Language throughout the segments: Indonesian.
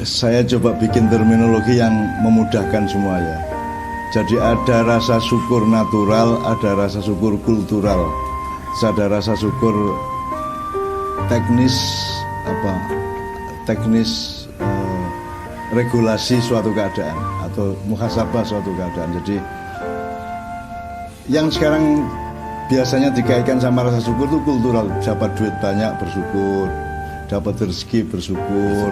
saya coba bikin terminologi yang memudahkan semua ya. Jadi ada rasa syukur natural, ada rasa syukur kultural, ada rasa syukur teknis regulasi suatu keadaan atau muhasabah suatu keadaan. Jadi yang sekarang biasanya dikaitkan sama rasa syukur itu kultural, dapat duit banyak bersyukur, dapat rezeki bersyukur,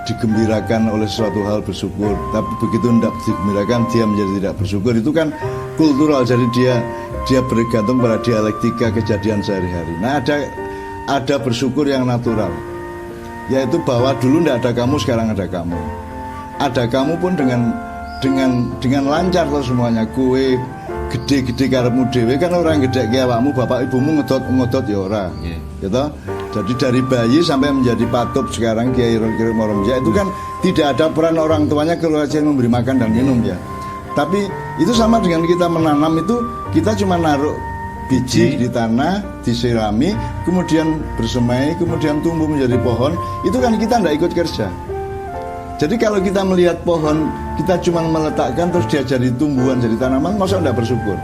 digembirakan oleh suatu hal bersyukur. Tapi begitu tidak digembirakan dia menjadi tidak bersyukur, itu kan kultural. Jadi dia bergantung pada dialektika kejadian sehari-hari. Nah ada bersyukur yang natural, yaitu bahwa dulu tidak ada kamu, sekarang ada kamu. Ada kamu pun dengan lancar tuh semuanya. Kue gede-gede karepmu dhewe kan orang gede ki awakmu, bapak ibumu ngodot ya ora. Gitu. Jadi dari bayi sampai menjadi patut sekarang Kiai Rocky Moromja itu kan tidak ada peran orang tuanya kalau saja memberi makan dan minum ya. Tapi itu sama dengan kita menanam, itu kita cuma naruh biji di tanah, disirami, kemudian bersemai, kemudian tumbuh menjadi pohon. Itu kan kita tidak ikut kerja. Jadi kalau kita melihat pohon, kita cuma meletakkan terus dia jadi tumbuhan, jadi tanaman, masa tidak bersyukur?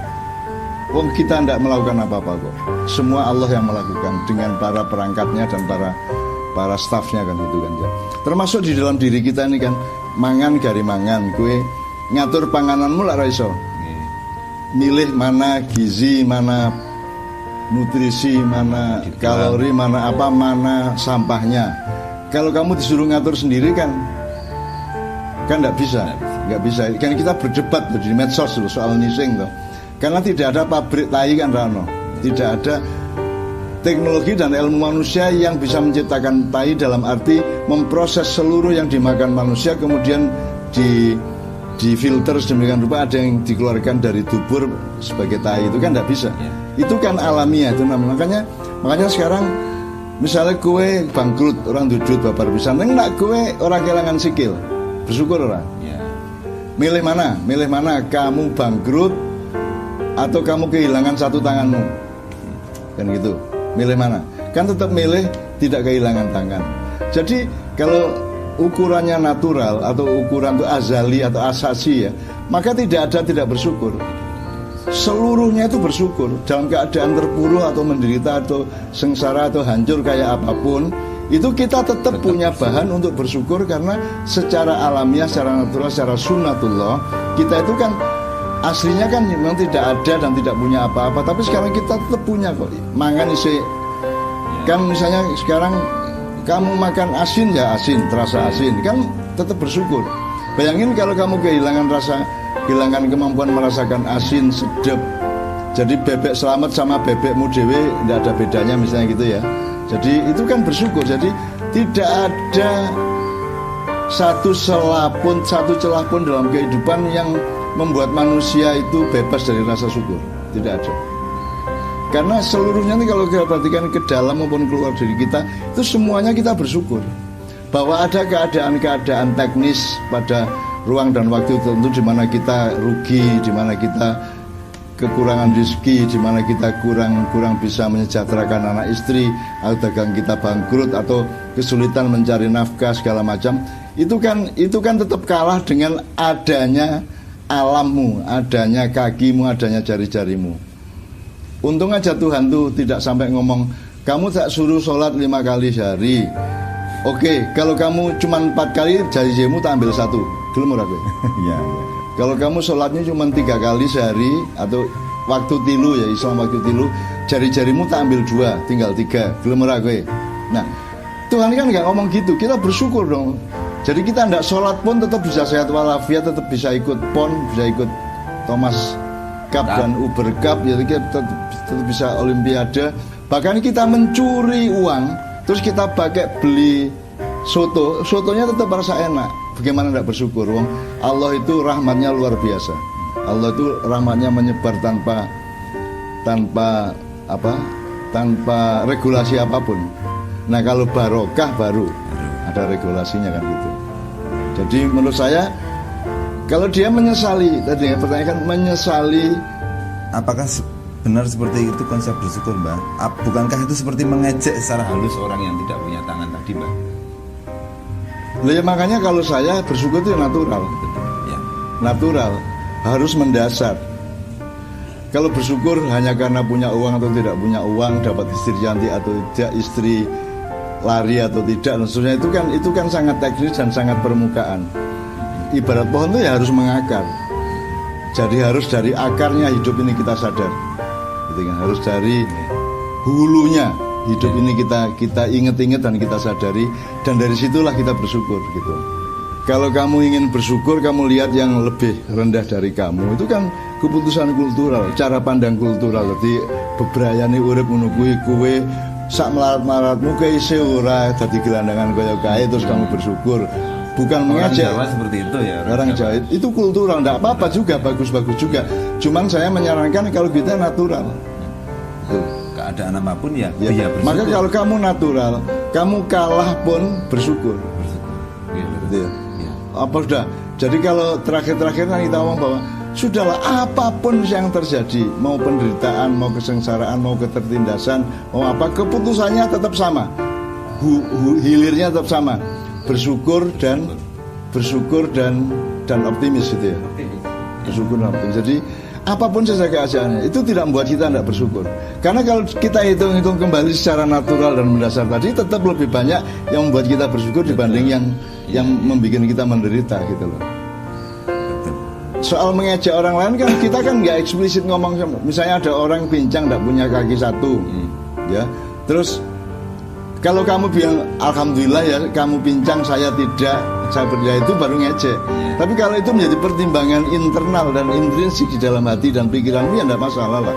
Wong kita tidak melakukan apa-apa kok. Semua Allah yang melakukan dengan para perangkatnya dan para stafnya kan gitu kan ya. Termasuk di dalam diri kita ini kan, mangan gari mangan, kue ngatur pangananmu lah ra iso. Milih mana gizi, mana nutrisi, mana kalori, mana apa, mana sampahnya. Kalau kamu disuruh ngatur sendiri kan nggak bisa. Kan kita berdebat di medsos loh, soal nising loh. Karena tidak ada pabrik tai kan Rano, tidak ada teknologi dan ilmu manusia yang bisa menciptakan tai dalam arti memproses seluruh yang dimakan manusia kemudian difilter sedemikian rupa ada yang dikeluarkan dari dubur sebagai tai, itu kan tidak bisa. Itu kan alamiah itu namanya. Makanya sekarang misalnya kue bangkrut, orang duduk babar bisa neng kue orang kehilangan sikil, bersyukur orang. Milih mana kamu bangkrut atau kamu kehilangan satu tanganmu, kan gitu. Milih mana? Kan tetap milih tidak kehilangan tangan. Jadi kalau ukurannya natural atau ukuran itu azali atau asasi ya, maka tidak ada tidak bersyukur. Seluruhnya itu bersyukur. Dalam keadaan terpuruk atau menderita atau sengsara atau hancur kayak apapun, itu kita tetap punya bahan untuk bersyukur. Karena secara alamiah, secara natural, secara sunnatullah, kita itu kan aslinya kan memang tidak ada dan tidak punya apa-apa, tapi sekarang kita tetap punya kok. Mangan isi kan, misalnya sekarang kamu makan asin ya asin, terasa asin, kan tetap bersyukur. Bayangin kalau kamu kehilangan kemampuan merasakan asin, sedap. Jadi bebek selamat sama bebekmu dewe tidak ada bedanya misalnya gitu ya. Jadi itu kan bersyukur. Jadi tidak ada satu celah pun dalam kehidupan yang membuat manusia itu bebas dari rasa syukur. Tidak ada. Karena seluruhnya ini kalau kita perhatikan ke dalam maupun keluar dari kita, itu semuanya kita bersyukur. Bahwa ada keadaan-keadaan teknis pada ruang dan waktu tertentu di mana kita rugi, di mana kita kekurangan rezeki, di mana kita kurang bisa menyejahterakan anak istri, atau dagang kita bangkrut atau kesulitan mencari nafkah segala macam. Itu kan tetap kalah dengan adanya alammu, adanya kakimu, adanya jari-jarimu. Untung aja Tuhan tuh tidak sampai ngomong kamu tak suruh sholat 5 kali sehari. Oke, kalau kamu cuma 4 kali, jari-jarimu tak ambil 1. Gelem ora kowe? Iya. Kalau kamu sholatnya cuma 3 kali sehari atau waktu tilu ya, Islam waktu tilu, jari-jarimu tak ambil 2, tinggal 3. Gelem ora kowe? Nah, Tuhan kan nggak ngomong gitu. Kita bersyukur dong. Jadi kita tidak sholat pun tetap bisa sehat walafiat, tetap bisa ikut PON, bisa ikut Thomas Cup dan Uber Cup, jadi kita tetap bisa Olimpiade. Bahkan kita mencuri uang, terus kita pakai beli sotonya tetap rasa enak. Bagaimana tidak bersyukur? Allah itu rahmatnya luar biasa. Allah itu rahmatnya menyebar tanpa regulasi apapun. Nah kalau barokah baru ada regulasinya kan gitu. Jadi menurut saya kalau dia menyesali, tadi yang pertanyaan menyesali, apakah benar seperti itu konsep bersyukur, Mbak? Bukankah itu seperti mengejek secara halus orang yang tidak punya tangan tadi, Mbak? Loh ya makanya kalau saya bersyukur itu natural. Ya. Natural, harus mendasar. Kalau bersyukur hanya karena punya uang atau tidak punya uang, dapat istri cantik atau tidak, istri lari atau tidak, dan seterusnya, itu kan sangat teknis dan sangat permukaan. Ibarat pohon itu ya harus mengakar. Jadi harus dari akarnya hidup ini kita sadar. Gitu kan? Harus dari hulunya hidup ini kita ingat-ingat dan kita sadari, dan dari situlah kita bersyukur gitu. Kalau kamu ingin bersyukur, kamu lihat yang lebih rendah dari kamu, itu kan keputusan kultural, cara pandang kultural. Jadi bebrayane urip ngono kuwi, kowe sak melarat-melaratmu ke isi ora dadi gelandangan kaya kae terus kamu bersyukur. Bukan mengejek. Orang Jawa seperti itu ya. Orang Jawa itu kultural, enggak apa-apa juga, bagus-bagus juga. Cuman saya menyarankan kalau kita natural. Keadaan apapun ya, Ya, dia bersyukur. maka kalau kamu natural, kamu kalah pun bersyukur. Iya, Gitu ya. Apa sudah? Jadi kalau terakhir-terakhir kan kita ngomong bahwa sudahlah apapun yang terjadi, mau penderitaan, mau kesengsaraan, mau ketertindasan, mau apa, keputusannya tetap sama, hilirnya tetap sama, bersyukur dan optimis gitu ya. Bersyukur dan optimis. Jadi apapun saja keadaannya, itu tidak membuat kita tidak bersyukur. Karena kalau kita hitung-hitung kembali secara natural dan mendasar tadi, tetap lebih banyak yang membuat kita bersyukur dibanding yang membuat kita menderita gitu loh. Soal mengejek orang lain kan kita kan nggak eksplisit ngomong, misalnya ada orang pincang tidak punya kaki satu, ya. Terus kalau kamu bilang alhamdulillah ya kamu pincang, saya tidak, saya berdaya, itu baru ngejek. Tapi kalau itu menjadi pertimbangan internal dan intrinsik di dalam hati dan pikiranmu, ya tidak masalah lah.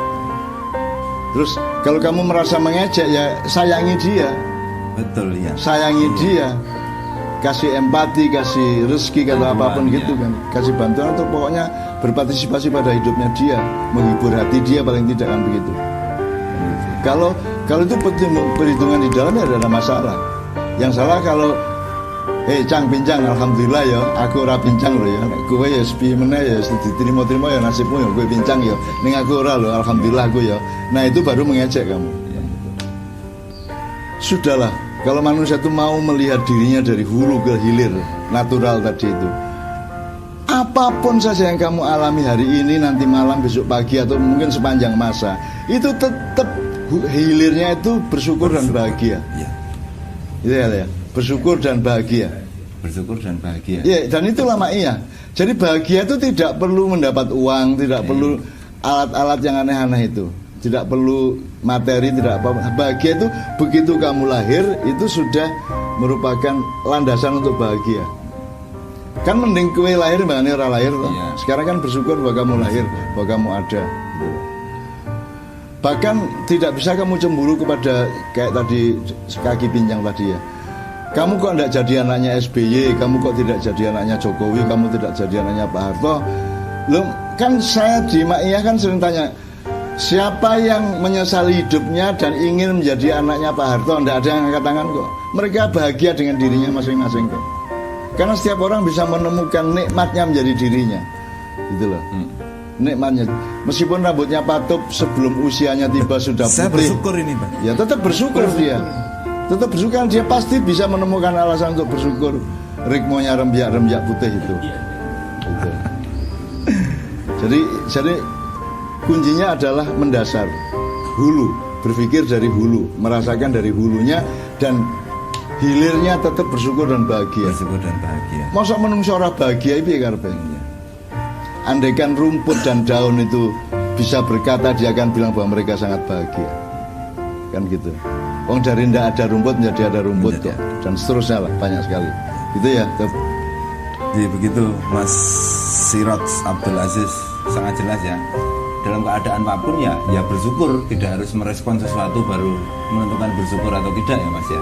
Terus kalau kamu merasa mengejek, ya sayangi dia. Betul ya. Sayangi dia, kasih empati, kasih rezeki atau apapun gitu kan, kasih bantuan atau pokoknya berpartisipasi pada hidupnya dia, menghibur hati dia paling tidak kan begitu. Kalau itu perhitungan di dalamnya ada masalah. Yang salah kalau cang pincang alhamdulillah ya, aku ora pincang lho ya, kowe ya sepi meneh ya diterima-terima ya nasibmu ya, kowe pincang ya, ning aku ora lho alhamdulillah aku ya. Nah itu baru mengejek kamu. Sudahlah, kalau manusia itu mau melihat dirinya dari hulu ke hilir, natural tadi itu, apapun saja yang kamu alami hari ini, nanti malam, besok pagi, atau mungkin sepanjang masa, itu tetap hilirnya itu bersyukur dan bahagia. Ya. Itu ya, bersyukur dan bahagia. Bersyukur dan bahagia. Ya, dan itulah maknya. Jadi bahagia itu tidak perlu mendapat uang, tidak perlu alat-alat yang aneh-aneh itu, tidak perlu materi, tidak apa. Bahagia itu begitu kamu lahir itu sudah merupakan landasan untuk bahagia. Kan mending kue lahir mbakane ora lahir toh. Iya. Sekarang kan bersyukur bahwa kamu lahir, bahwa kamu ada. Bahkan tidak bisa kamu cemburu kepada kayak tadi kaki pincang tadi ya. Kamu kok tidak jadi anaknya SBY, kamu kok tidak jadi anaknya Jokowi, kamu tidak jadi anaknya Pak Harto. Loh, kan saya di Maiyah kan sering tanya, siapa yang menyesali hidupnya dan ingin menjadi anaknya Pak Harto? Tidak ada yang angkat tangan kok. Mereka bahagia dengan dirinya masing-masing kok. Karena setiap orang bisa menemukan nikmatnya menjadi dirinya, gitu loh. Nikmatnya, meskipun rambutnya patup sebelum usianya tiba sudah putih. Saya bersyukur ini Pak. Ya tetap bersyukur dia. Tetap bersyukur, dia pasti bisa menemukan alasan untuk bersyukur. Ritmonya rembiak-rembiak putih itu. Gitu. Jadi kuncinya adalah mendasar, hulu, berpikir dari hulu, merasakan dari hulunya, dan hilirnya tetap bersyukur dan bahagia. Bersyukur dan bahagia. Masa menungso ora bahagia piye karepe? Andaikan rumput dan daun itu bisa berkata, dia akan bilang bahwa mereka sangat bahagia. Kan gitu. Wong dari ndak ada rumput menjadi ada rumput kok. Dan seterusnya lah, banyak sekali. Gitu ya. Jadi begitu Mas Sirot Abdul Aziz, sangat jelas ya. Dalam keadaan apapun ya bersyukur, tidak harus merespon sesuatu baru menentukan bersyukur atau tidak ya Mas ya.